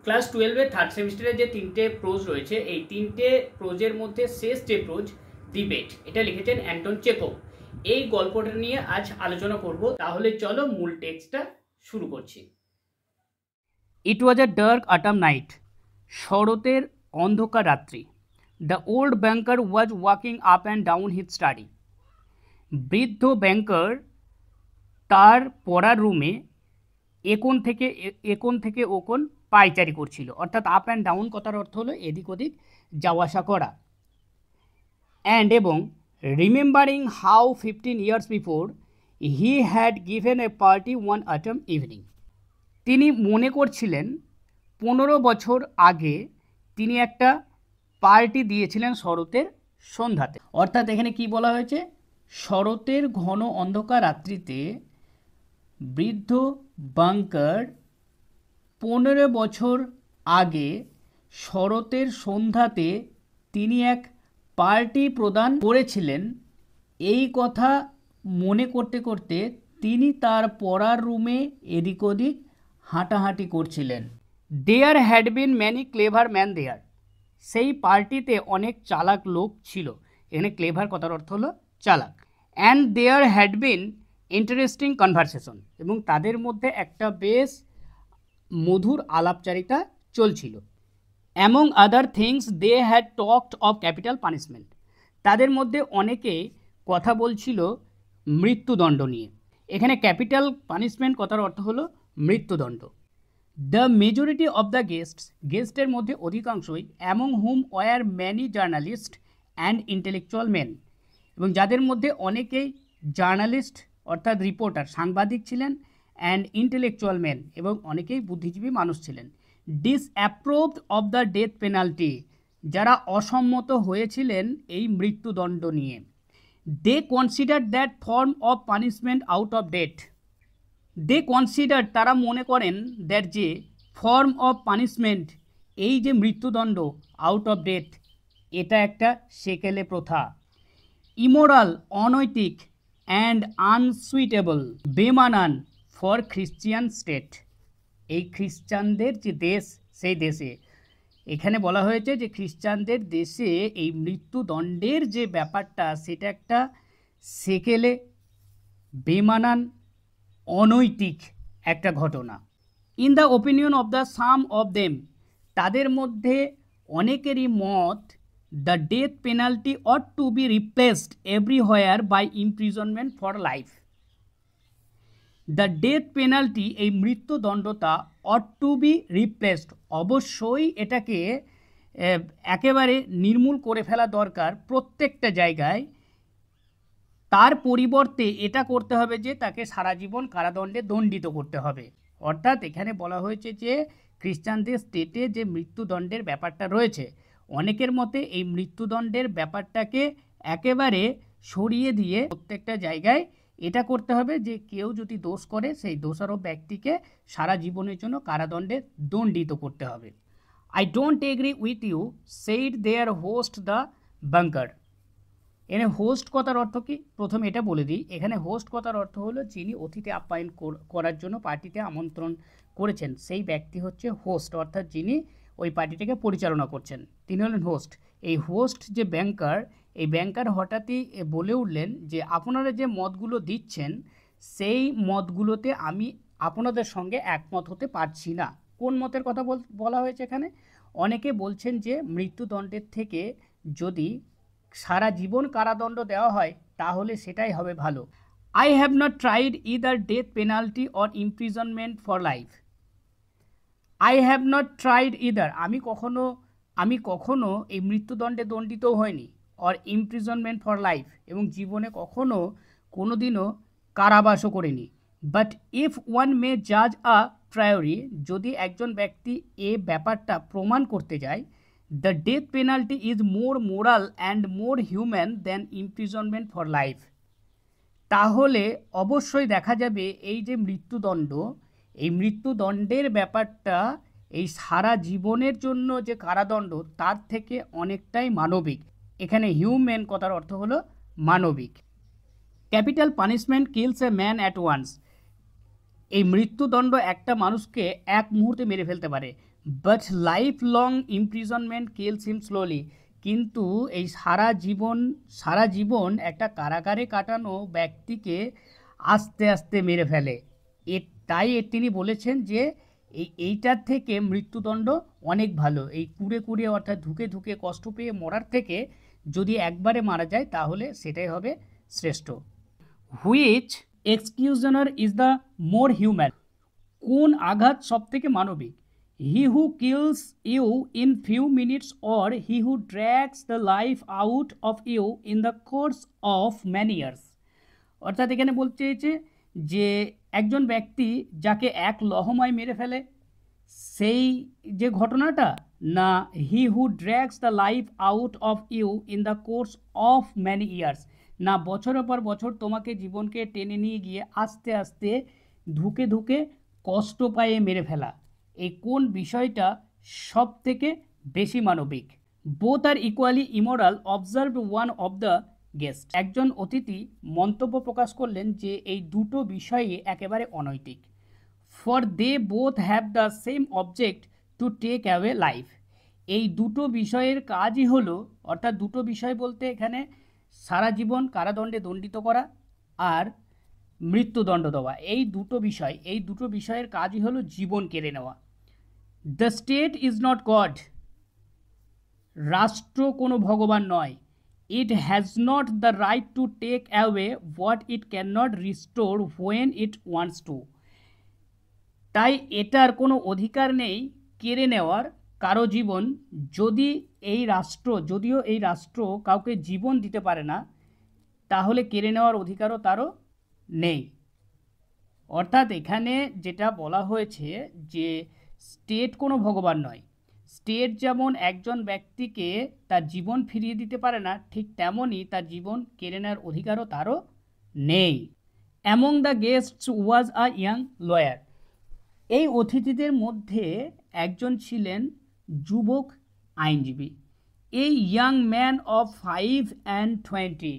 Class 12-এর third সেমিস্টারে যে তিনটে প্রোজ রয়েছে, এই তিনটে প্রোজের মধ্যে শেষ যে প্রোজ ডিবেট, এটা লিখেছেন অ্যান্টন চেকভ। এই গল্পটা নিয়ে আজ আলোচনা করব। তাহলে চলো মূল টেক্সটটা শুরু করছি। ইট ওয়াজ আ ডার্ক অটাম নাইট, শরতের অন্ধকার রাত্রি। The old banker was walking up and down his study. বৃদ্ধ ব্যাংকার তার পড়ার রুমে একোণ থেকে ওকোণ পায়চারি করছিল। অর্থাৎ আপ অ্যান্ড ডাউন কথার অর্থ হলো এদিক ওদিক যাওয়া আসা করা। এবং remembering how 15 years before he had given a party one autumn evening. তিনি মনে করছিলেন 15 বছর আগে তিনি একটা পার্টি দিয়েছিলেন শরতের সন্ধ্যাতে। অর্থাৎ এখানে কি বলা হয়েছে, শরতের ঘন অন্ধকার রাত্রিতে বৃদ্ধ বাংকার 15 বছর আগে শরতের সন্ধ্যাতে তিনি এক পার্টি প্রদান করেছিলেন। এই কথা মনে করতে করতে তিনি তার পড়ার রুমে এদিক ওদিক হাঁটাহাঁটি করছিলেন। There had been many clever man there. সেই পার্টিতে অনেক চালাক লোক ছিল। এখানে ক্লেভার কথার অর্থ হলো চালাক। And there had been interesting conversation, এবং তাদের মধ্যে একটা বেশ মধুর আলাপচারিতা চলছিল। Among other things they had talked of capital punishment. তাদের মধ্যে অনেকে কথা বলছিল মৃত্যুদণ্ড নিয়ে। এখানে ক্যাপিটাল পানিশমেন্ট কথার অর্থ হলো মৃত্যুদণ্ড। দ্য মেজরিটি অফ দ্য গেস্টের মধ্যে অধিকাংশই among whom were many journalist and intellectual men, এবং যাদের মধ্যে অনেকেই জার্নালিস্ট অর্থাৎ রিপোর্টার সাংবাদিক ছিলেন, অ্যান্ড ইন্টেলেকচুয়াল মেন এবং অনেকেই বুদ্ধিজীবী মানুষ ছিলেন। Disapproved of the death penalty, যারা অসম্মত হয়েছিলেন এই মৃত্যুদণ্ড নিয়ে। They consider that form of punishment out of date. They consider, তারা মনে করেন, দ্যাট যে ফর্ম অফ পানিশমেন্ট, এই যে মৃত্যুদণ্ড, আউট অফ ডেট, এটা একটা সেকেলে প্রথা। ইমোরাল, অনৈতিক, অ্যান্ড আনসুইটেবল, বেমানান ফর খ্রিশ্চিয়ান স্টেট, এই খ্রিশ্চানদের যে দেশ, সেই দেশে। এখানে বলা হয়েছে যে খ্রিশ্চানদের দেশে এই মৃত্যুদণ্ডের যে ব্যাপারটা, সেটা একটা সেকেলে, বেমানান, অনৈতিক একটা ঘটনা। In the opinion of the some of them, তাদের মধ্যে অনেকেরই মত, the death penalty ought to be replaced everywhere by imprisonment for life. The death penalty, এই মৃত্যুদণ্ডটা, অট টু বি রিপ্লেসড, অবশ্যই এটাকে একেবারে নির্মূল করে ফেলা দরকার প্রত্যেকটা জায়গায়। তার পরিবর্তে এটা করতে হবে যে তাকে সারা জীবন কারাদণ্ডে দণ্ডিত করতে হবে। অর্থাৎ এখানে বলা হয়েছে যে খ্রিস্টানদের স্টেটে যে মৃত্যুদণ্ডের ব্যাপারটা রয়েছে, অনেকের মতে এই মৃত্যুদণ্ডের ব্যাপারটাকে একেবারে সরিয়ে দিয়ে প্রত্যেকটা জায়গায় এটা করতে হবে যে কেউ যদি দোষ করে, সেই দোষারোপ ব্যক্তিকে সারা জীবনের জন্য কারাদণ্ডে দণ্ডিত করতে হবে। I don't agree with you, said their host the banker. এখানে হোস্ট কথার অর্থ কি, প্রথমে এটা বলে দিই। এখানে হোস্ট কথার অর্থ হলো যিনি অতিথি আপ্যায়ন করার জন্য পার্টিতে আমন্ত্রণ করেছেন, সেই ব্যক্তি হচ্ছে হোস্ট, অর্থাৎ যিনি ওই পার্টিটাকে পরিচালনা করছেন তিনি হলেন হোস্ট। এই হোস্ট যে ব্যাংকার, এই ব্যাংকার হঠাৎই বলে উঠলেন যে আপনারা যে মতগুলো দিচ্ছেন, সেই মতগুলোতে আমি আপনাদের সঙ্গে একমত হতে পারছি না। কোন মতের কথা বলা হয়েছে এখানে? অনেকে বলছেন যে মৃত্যুদণ্ডের থেকে যদি সারা জীবন কারাদণ্ড দেওয়া হয় তাহলে সেটাই হবে ভালো। I have not tried either death penalty or imprisonment for life. I have not tried either, আমি কখনো এই মৃত্যুদণ্ডে দণ্ডিতও হয়নি, অর ইমপ্রিজনমেন্ট ফর লাইফ, এবং জীবনে কখনো কোনোদিনও কারাবাসও করিনি। বাট ইফ ওয়ান মে জাজ আ প্রায়োরি, যদি একজন ব্যক্তি এ ব্যাপারটা প্রমাণ করতে যায়, the death penalty is more moral and more human than imprisonment for life, তাহলে অবশ্যই দেখা যাবে এই যে মৃত্যুদণ্ড, এই মৃত্যুদণ্ডের ব্যাপারটা এই সারা জীবনের জন্য যে কারাদণ্ড, তার থেকে অনেকটাই মানবিক। এখানে হিউম্যান কথার অর্থ হলো মানবিক। Capital punishment kills a man at once, এই মৃত্যুদণ্ড একটা মানুষকে এক মুহূর্তে মেরে ফেলতে পারে, but life long imprisonment kills him slowly. কিন্তু এই সারা জীবন একটা কারাগারে কাটানো ব্যক্তিকে আস্তে আস্তে মেরে ফেলে। তাই তিনি বলেছেন যে এইটার থেকে মৃত্যুদণ্ড অনেক ভালো। এই কুড়ে কুড়ে অর্থাৎ ধুকে ধুকে কষ্ট পেয়ে মরার থেকে যদি একবারে মারা যায় তাহলে সেটাই হবে শ্রেষ্ঠ। Which executioner is the more human? কোন আঘাত সব থেকে মানবিক? He who kills you in few minutes or he who drags the life out of you in the course of many years. অর্থাৎ এখানে বলতে চেয়েছে যে একজন ব্যক্তি যাকে এক লহমায় মেরে ফেলে সেই যে ঘটনাটা, না he who drags the life out of you in the course of many years, না বছরের পর বছর তোমাকে জীবনকে টেনে নিয়ে গিয়ে আস্তে আস্তে ধুকে ধুকে কষ্ট পায়ে মেরে ফেলা। এই কোন বিষয়টা সব থেকে বেশি মানবিক? Both are equally immoral observe one of the guest. একজন অতিথি মন্তব্য প্রকাশ করলেন যে এই দুটো বিষয়ই একেবারে অনৈতিক। For they both have the same object to take away life. এই দুটো বিষয়ের কাজই হলো, অর্থাৎ দুটো বিষয় বলতে এখানে সারা জীবন কারাদণ্ডে দণ্ডিত করা আর মৃত্যুদণ্ড দেওয়া, এই দুটো বিষয়ের কাজই হলো জীবন কেড়ে নেওয়া। The state is not God. রাষ্ট্র কোনো ভগবান নয়। It has not the right to take away what it can not restore when it wants to. তাই এটার কোনো অধিকার নেই কেড়ে নেওয়ার কারো জীবন, যদিও এই রাষ্ট্র কাউকে জীবন দিতে পারে না, তাহলে কেড়ে নেওয়ার অধিকারও তারও নেই। অর্থাৎ এখানে যেটা বলা হয়েছে যে স্টেট কোনো ভগবান নয়। স্টেট যেমন একজন ব্যক্তিকে তার জীবন ফিরিয়ে দিতে পারে না, ঠিক তেমনই তার জীবন কেড়ে নেওয়ার অধিকারও তারও নেই। Among the guests was a young lawyer. এই অতিথিদের মধ্যে একজন ছিলেন যুবক আইনজীবী। এই ইয়াং ম্যান অফ 25,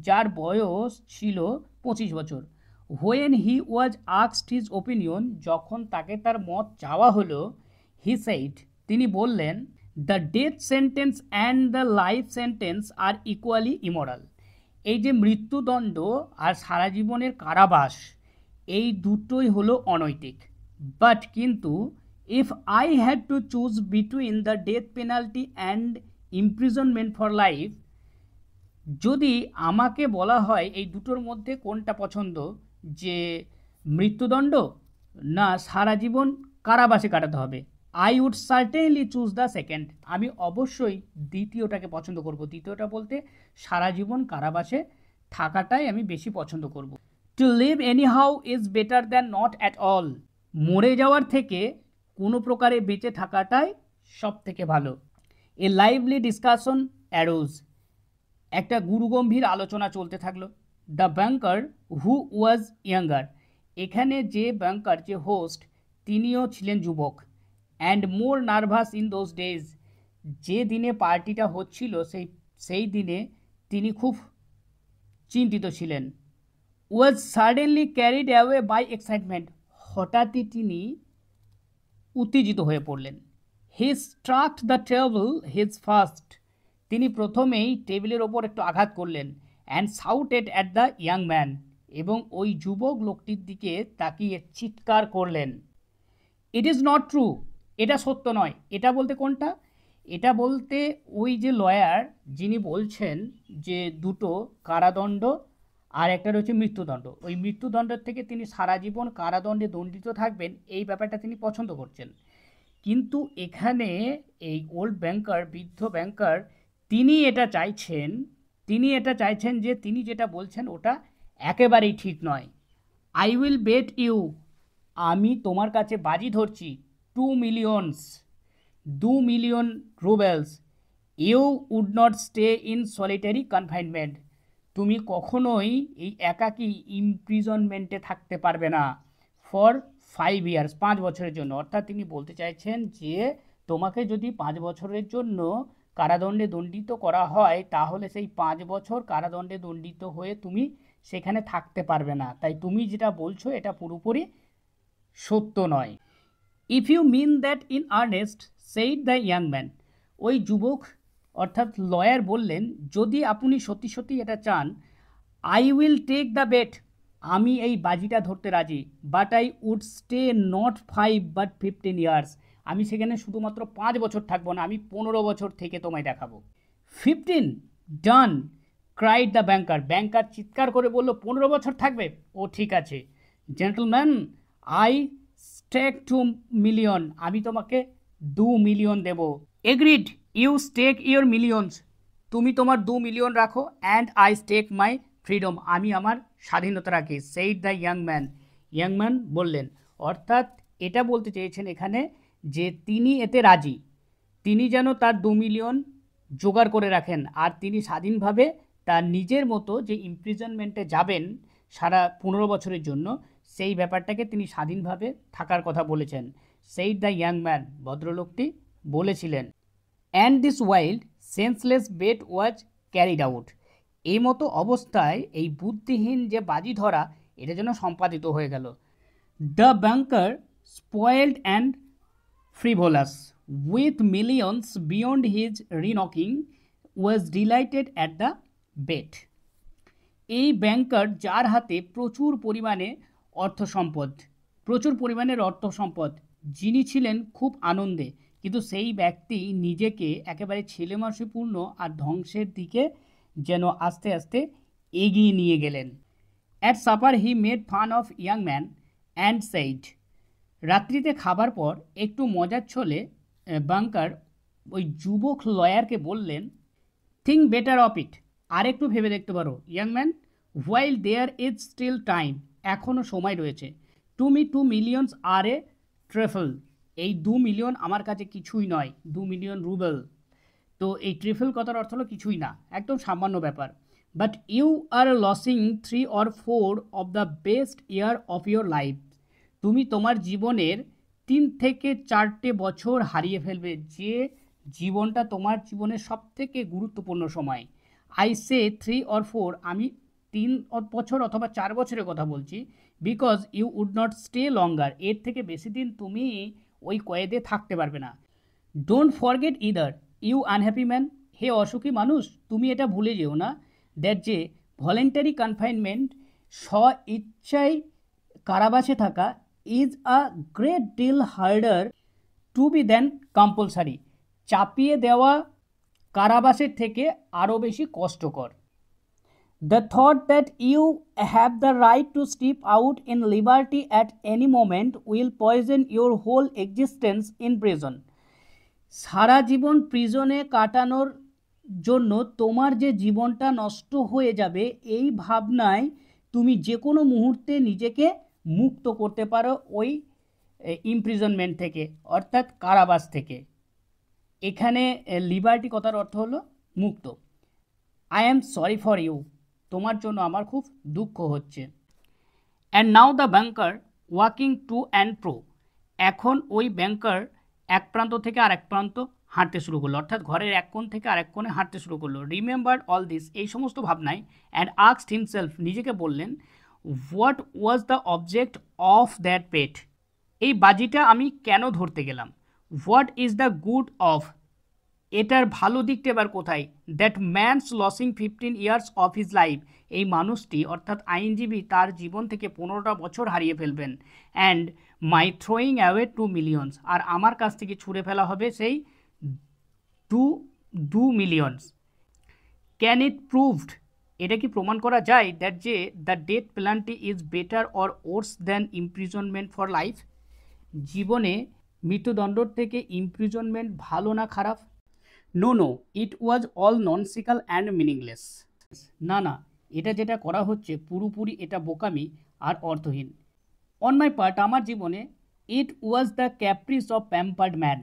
যার বয়স ছিল 25 বছর। When he was asked his opinion, যখন তাকে তার মত চাওয়া হলো, হি সেইড, তিনি বললেন, the death sentence and the life sentence are equally immoral. এই যে মৃত্যুদণ্ড আর সারা জীবনের কারাবাস, এই দুটোই হলো অনৈতিক। বাট কিন্তু if I had to choose between the death penalty and imprisonment for life, যদি আমাকে বলা হয় এই দুটোর মধ্যে কোনটা পছন্দ, যে মৃত্যুদণ্ড না সারা জীবন কারাবাসে কাটাতে হবে, I would certainly choose the second. আমি অবশ্যই দ্বিতীয়টাকে পছন্দ করব। দ্বিতীয়টা বলতে সারা জীবন কারাবাসে থাকাটাই আমি বেশি পছন্দ করব। To live anyhow is better than not at all. মরে যাওয়ার থেকে কোনো প্রকারে বেঁচে থাকাটাই সব থেকে ভালো। এ লাইভলি ডিসকাশন অ্যারোজ। একটা গুরুগম্ভীর আলোচনা চলতে থাকলো। The banker who was younger. এখানে যে ব্যাংকার, যে হোস্ট, তিনিও ছিলেন যুবক। And more nervous in those days. যে দিনে পার্টিটা হচ্ছিল সেই দিনে তিনি খুব চিন্তিত ছিলেন। Was suddenly carried away by excitement. হঠাৎই তিনি উত্তেজিত হয়ে পড়লেন। He struck the table his first. তিনি প্রথমেই টেবিলের ওপর একটু আঘাত করলেন। And shouted at the young man. এবং ওই যুবক লোকটির দিকে তাকিয়ে চিৎকার করলেন, ইট ইজ নট ট্রু। এটা সত্য নয়। এটা বলতে কোনটা? এটা বলতে ওই যে লয়ার যিনি বলছেন যে দুটো কারাদণ্ড আর একটা রয়েছে মৃত্যুদণ্ড, ওই মৃত্যুদণ্ডের থেকে তিনি সারা জীবন কারাদণ্ডে দণ্ডিত থাকবেন, এই ব্যাপারটা তিনি পছন্দ করছেন। কিন্তু এখানে এই ওল্ড ব্যাংকার, বৃদ্ধ ব্যাংকার, তিনি এটা চাইছেন যে তিনি যেটা বলছেন ওটা একেবারেই ঠিক নয়। I will bet you. আমি তোমার কাছে বাজি ধরছি 2 million roubles. You would not stay in solitary confinement. তুমি কখনোই এই একাকী ইমপ্রিজনমেন্টে থাকতে পারবে না ফর 5 ইয়ার্স, 5 বছরের জন্য। অর্থাৎ তিনি বলতে চাইছেন যে তোমাকে যদি 5 বছরের জন্য কারাদণ্ডে দণ্ডিত করা হয়, তাহলে সেই 5 বছর কারাদণ্ডে দণ্ডিত হয়ে তুমি সেখানে থাকতে পারবে না। তাই তুমি যেটা বলছো এটা পুরোপুরি সত্য নয়। If you mean that in earnest said the young man, ওই যুবক অর্থাৎ লয়ার বললেন, যদি আপনি সত্যি সত্যি এটা চান, I will take the bet, আমি এই বাজিটা ধরতে রাজি, but I would stay not 5 but 15 years, আমি সেখানে শুধুমাত্র 5 বছর থাকবো না, আমি 15 বছর থেকে তোমায় দেখাবো। 15 ডান ক্রাইড দ্য ব্যাংকার, ব্যাংকার চিৎকার করে বলল 15 বছর থাকবে, ও ঠিক আছে। জেন্টলম্যান আই স্টেক 2 মিলিয়ন, আমি তোমাকে 2 মিলিয়ন দেব। Agreed, you stake your millions, তুমি তোমার 2 মিলিয়ন রাখো, and I stake my freedom, আমি আমার স্বাধীনতা রাখি। Said the young man, young man বললেন, অর্থাৎ এটা বলতে চেয়েছেন এখানে যে তিনি এতে রাজি, তিনি যেন তার 2 মিলিয়ন জোগাড় করে রাখেন, আর তিনি স্বাধীনভাবে তার নিজের মতো যে ইমপ্রিজনমেন্টে যাবেন সারা 15 বছরের জন্য, সেই ব্যাপারটাকে তিনি স্বাধীনভাবে থাকার কথা বলেছেন। সেইড দ্য ইয়াং ম্যান, ভদ্রলোকটি বলেছিলেন। And this wild senseless bet was carried out, এই মতো অবস্থায় এই বুদ্ধিহীন যে বাজি ধরা, এটা যেন সম্পাদিত হয়ে গেল। The banker spoiled and frivolous, with millions beyond his re-knocking, was delighted at the bet. এই ব্যাংকার, যার হাতে প্রচুর পরিমাণের অর্থ সম্পদ, যিনি ছিলেন খুব আনন্দে, কিন্তু সেই ব্যক্তি নিজেকে একেবারে ছেলেমানুষিপূর্ণ আর ধ্বংসের দিকে যেন আস্তে আস্তে এগিয়ে নিয়ে গেলেন। At supper he made fun of young man and said, রাত্রিতে খাবার পর একটু মজার ছলে বাংকার ওই যুবক লয়ারকে বললেন, থিঙ্ক বেটার অফ ইট, আর একটু ভেবে দেখতে পারো young man, while there is still time, এখনও সময় রয়েছে। To me 2 millions are a trifle, এই 2 মিলিয়ন আমার কাছে কিছুই নয়, 2 মিলিয়ন রুবেল। তো এই ট্রিফল কথার অর্থ হলো কিছুই না, একদম সামান্য ব্যাপার। But you are losing 3 or 4 of the best year of your life, তুমি তোমার জীবনের 3 থেকে 4টে বছর হারিয়ে ফেলবে, যে জীবনটা তোমার জীবনের সবথেকে গুরুত্বপূর্ণ সময়। আই সে 3 or 4, আমি 3 বছর অথবা 4 বছরের কথা বলছি। Because you would not stay longer, এর থেকে বেশি দিন তুমি ওই কয়েদে থাকতে পারবে না। Don't forget either you unhappy man, হে অসুখী মানুষ, তুমি এটা ভুলে যেও না, দ্যাট যে ভলেন্টারি কনফাইনমেন্ট, স্ব ইচ্ছায় কারাবাসে থাকা, is a great deal harder to be than compulsory, চাপিয়ে দেওয়া কারাবাসের থেকে আরও বেশি কষ্টকর। The thought that you have the right to slip out in liberty at any moment will poison your whole existence in prison, সারা জীবন প্রিজনে কাটানোর জন্য তোমার যে জীবনটা নষ্ট হয়ে যাবে, এই ভাবনায় তুমি যে কোনো মুহূর্তে নিজেকে মুক্ত করতে পারো ওই ইমপ্রিজনমেন্ট থেকে, অর্থাৎ কারাবাস থেকে। এখানে লিবার্টি কথার অর্থ হলো মুক্ত। I am sorry for you, তোমার জন্য আমার খুব দুঃখ হচ্ছে। And now the banker walking to and fro, এখন ওই ব্যাংকার এক প্রান্ত থেকে আরেক প্রান্ত হাঁটতে শুরু করলো, অর্থাৎ ঘরের এক কোণ থেকে আরেক কোণে হাঁটতে শুরু করলো। রিমেম্বার অল দিস, এই সমস্ত ভাবনায়, অ্যান্ড আস্কড হিমসেলফ, নিজেকে বললেন, what was the object of that bet, এই বাজিটা আমি কেন ধরতে গেলাম। What is the good of, এটার ভালো দিকটা এবার কোথায়। That man's losing 15 years of his life, এই মানুষটি অর্থাৎ আইনজীবী তার জীবন থেকে 15টা বছর হারিয়ে ফেলবেন। And my throwing away 2 millions, আর আমার কাছ থেকে ছুঁড়ে ফেলা হবে সেই 2 মিলিয়নস। ক্যান ইট প্রুভড, এটা কি প্রমাণ করা যায়, দ্যাট যে the death penalty is better or worse than imprisonment for life, জীবনে মৃত্যুদণ্ডর থেকে ইমপ্রিজনমেন্ট ভালো না খারাপ। No no, it was all nonsensical and meaningless, না না, এটা যেটা করা হচ্ছে পুরোপুরি এটা বোকামি আর অর্থহীন। অন মাই পার্ট, আমার জীবনে, it was the caprice of pampered man,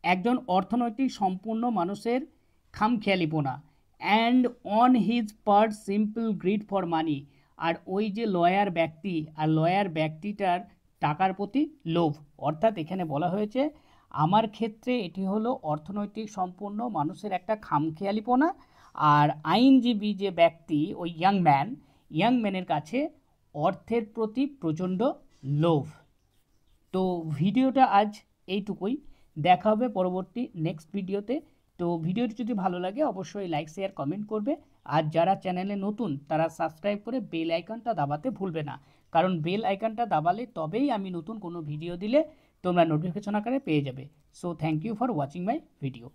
একজন অর্থনৈতিক সম্পূর্ণ মানুষের খামখেয়ালিপনা। And on his part simple greed for money, আর ওই যে লয়ার ব্যক্তি, আর লয়ার ব্যক্তিটার টাকার প্রতি লোভ, অর্থাৎ এখানে বলা হয়েছে আমার ক্ষেত্রে এটি হলো অর্থনৈতিক সম্পূর্ণ মানুষের একটা খামখেয়ালিপনা, আর আইনজীবী যে ব্যক্তি ওই ইয়াং ম্যানের কাছে অর্থের প্রতি প্রচণ্ড লোভ। তো ভিডিওটা আজ এইটুকুই, দেখা হবে পরবর্তী নেক্সট ভিডিওতে। তো ভিডিওটি যদি ভালো লাগে অবশ্যই লাইক শেয়ার কমেন্ট করবে, আর যারা চ্যানেলে নতুন তারা সাবস্ক্রাইব করে বেল আইকনটা দাবাতে ভুলবে না, কারণ বেল আইকনটা দাবালে তবেই আমি নতুন কোনো ভিডিও দিলে তোমরা নোটিফিকেশন আকারে পেয়ে যাবে। So thank you for watching my video.